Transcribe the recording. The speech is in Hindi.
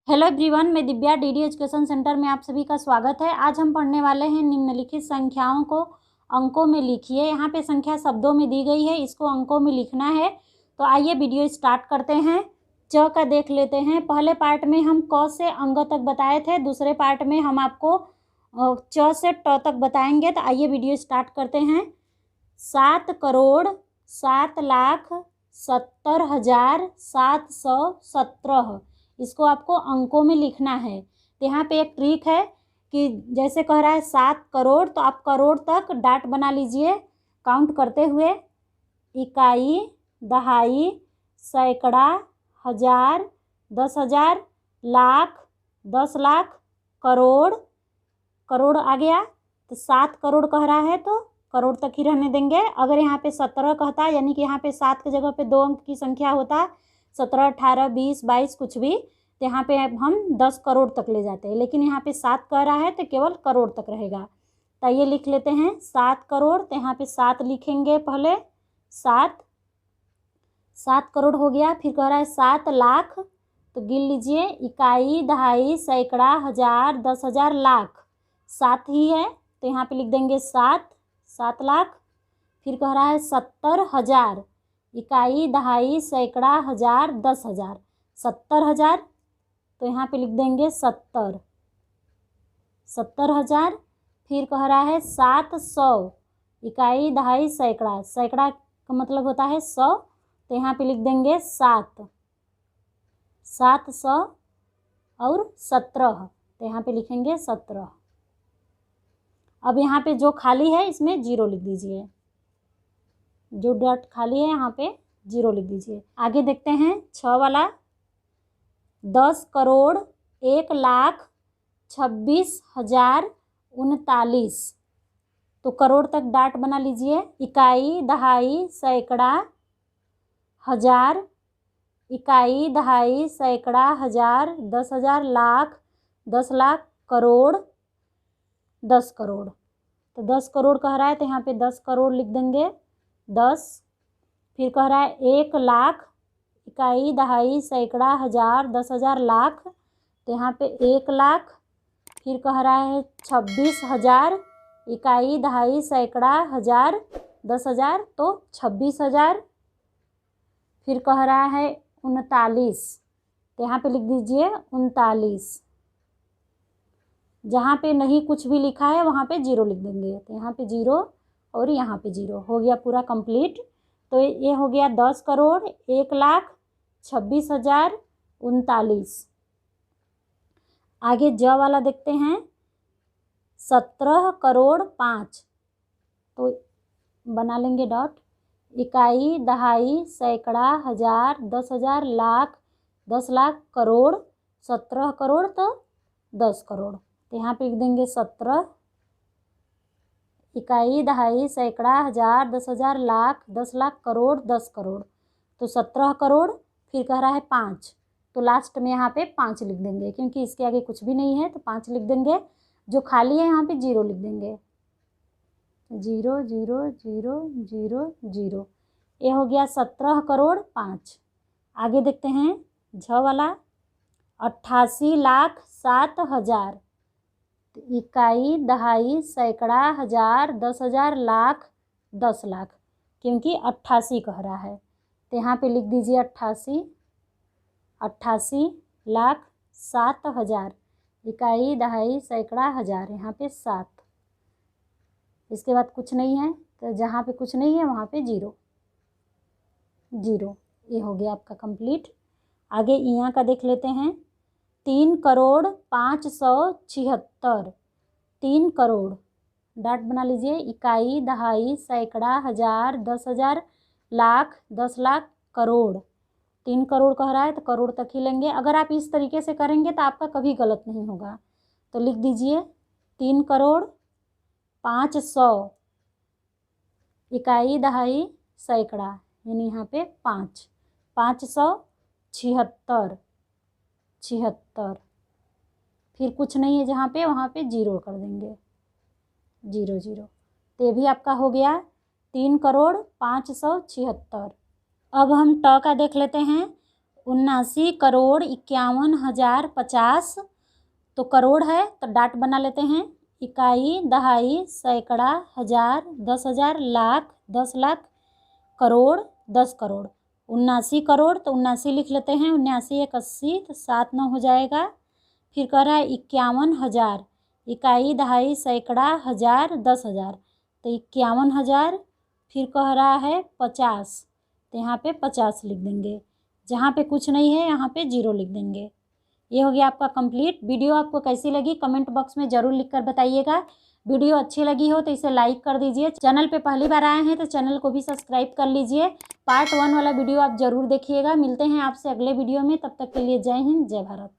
हेलो एवरीवन, मैं दिव्या डीडी एजुकेशन सेंटर में आप सभी का स्वागत है। आज हम पढ़ने वाले हैं निम्नलिखित संख्याओं को अंकों में लिखिए। यहाँ पे संख्या शब्दों में दी गई है, इसको अंकों में लिखना है। तो आइए वीडियो स्टार्ट करते हैं। च का देख लेते हैं। पहले पार्ट में हम क से अंग तक बताए थे, दूसरे पार्ट में हम आपको च से ट तक बताएंगे। तो आइए वीडियो स्टार्ट करते हैं। 7,07,70,717 इसको आपको अंकों में लिखना है। तो यहाँ पे एक ट्रिक है कि जैसे कह रहा है 7 करोड़, तो आप करोड़ तक डाट बना लीजिए काउंट करते हुए। इकाई, दहाई, सैकड़ा, हजार, 10,000, लाख, 10 लाख, करोड़। करोड़ आ गया तो 7 करोड़ कह रहा है तो करोड़ तक ही रहने देंगे। अगर यहाँ पे 17 कहता, यानी कि यहाँ पे 7 की जगह पे 2 अंक की संख्या होता, 17, 18, 20, 22 कुछ भी, तो यहाँ पे हम 10 करोड़ तक ले जाते हैं। लेकिन यहाँ पे 7 कह रहा है तो केवल करोड़ तक रहेगा। तो ये लिख लेते हैं 7 करोड़। तो यहाँ पे 7 लिखेंगे पहले। 7 करोड़ हो गया। फिर कह रहा है 7 लाख, तो गिन लीजिए। इकाई, दहाई, सैकड़ा, हजार, 10,000, लाख। 7 ही है तो यहाँ पे लिख देंगे 7 लाख। फिर कह रहा है 70,000, इकाई, दहाई, सैकड़ा, हजार, 10,000, 70,000, तो यहाँ पे लिख देंगे 70,000। फिर कह रहा है 700, इकाई, दहाई, सैकड़ा। सैकड़ा का मतलब होता है 100, तो यहाँ पे लिख देंगे 700 और 17, तो यहाँ पे लिखेंगे 17। अब यहाँ पे जो खाली है इसमें 0 लिख दीजिए। जो डॉट खाली है यहाँ पे 0 लिख दीजिए। आगे देखते हैं 6 वाला। 10 करोड़ 1,26,039, तो करोड़ तक डाट बना लीजिए। इकाई, दहाई, सैकड़ा, हजार, इकाई, दहाई, सैकड़ा, हजार, 10,000, लाख, 10 लाख, करोड़, 10 करोड़। तो 10 करोड़ कह रहा है तो यहाँ पे 10 करोड़ लिख देंगे 10। फिर कह रहा है 1 लाख, इकाई, दहाई, सैकड़ा, हजार, 10,000, लाख, तो यहाँ पे 1 लाख। फिर कह रहा है 26,000, इकाई, दहाई, सैकड़ा, हजार, 10,000, तो 26,000। फिर कह रहा है 39, तो यहाँ पे लिख दीजिए 39। जहाँ पे नहीं कुछ भी लिखा है वहाँ पे 0 लिख देंगे। तो यहाँ पे 0 और यहाँ पे 0 हो गया पूरा कंप्लीट। तो ये हो गया 10 करोड़ 1,26,039। आगे ज वाला देखते हैं। 17 करोड़ 5, तो बना लेंगे डॉट। इकाई, दहाई, सैकड़ा, हजार, 10,000, लाख, 10 लाख, करोड़। 17 करोड़ तो 10 करोड़, तो यहाँ पे लिख देंगे 17। इकाई, दहाई, सैकड़ा, हजार, 10,000, लाख, 10 लाख, करोड़, 10 करोड़, तो 17 करोड़। फिर कह रहा है 5, तो लास्ट में यहाँ पे 5 लिख देंगे, क्योंकि इसके आगे कुछ भी नहीं है तो 5 लिख देंगे। जो खाली है यहाँ पे 0 लिख देंगे। 0 0 0 0 0, ये हो गया 17 करोड़ 5। आगे देखते हैं झ वाला। 88,07,000, इकाई, दहाई, सैकड़ा, हजार, 10,000, लाख, 10 लाख, क्योंकि 88 कह रहा है तो यहाँ पे लिख दीजिए 88। 88,07,000, इकाई, दहाई, सैकड़ा, हजार, यहाँ पे 7। इसके बाद कुछ नहीं है, तो जहाँ पे कुछ नहीं है वहाँ पे 0। ये हो गया आपका कंप्लीट। आगे यहाँ का देख लेते हैं। 3 करोड़ 576, 3 करोड़ डाट बना लीजिए। इकाई, दहाई, सैकड़ा, हजार, 10,000, लाख, 10 लाख, करोड़। 3 करोड़ कह रहा है तो करोड़ तक ही लेंगे। अगर आप इस तरीके से करेंगे तो आपका कभी गलत नहीं होगा। तो लिख दीजिए 3 करोड़ 500, इकाई, दहाई, सैकड़ा, यानी यहाँ पे 576। फिर कुछ नहीं है जहाँ पे, वहाँ पे 0 कर देंगे। 0 तो ये भी आपका हो गया 3 करोड़ 576। अब हम ट का देख लेते हैं। 79,51,50। तो करोड़ है तो डाट बना लेते हैं। इकाई, दहाई, सैकड़ा, हजार, 10,000, लाख, 10 लाख, करोड़, 10 करोड़। 79 करोड़ तो 79 लिख लेते हैं। 79 एक 80 तो 7 9 हो जाएगा। फिर कह रहा है 51,000। इकाई, दहाई, सैकड़ा, हजार, 10,000 तो 51,000। फिर कह रहा है 50 तो यहाँ पे 50 लिख देंगे। जहाँ पे कुछ नहीं है यहाँ पे 0 लिख देंगे। ये हो गया आपका कंप्लीट। वीडियो आपको कैसी लगी कमेंट बॉक्स में ज़रूर लिखकर बताइएगा। वीडियो अच्छी लगी हो तो इसे लाइक कर दीजिए। चैनल पे पहली बार आए हैं तो चैनल को भी सब्सक्राइब कर लीजिए। पार्ट 1 वाला वीडियो आप ज़रूर देखिएगा। मिलते हैं आपसे अगले वीडियो में, तब तक के लिए जय हिंद, जय भारत।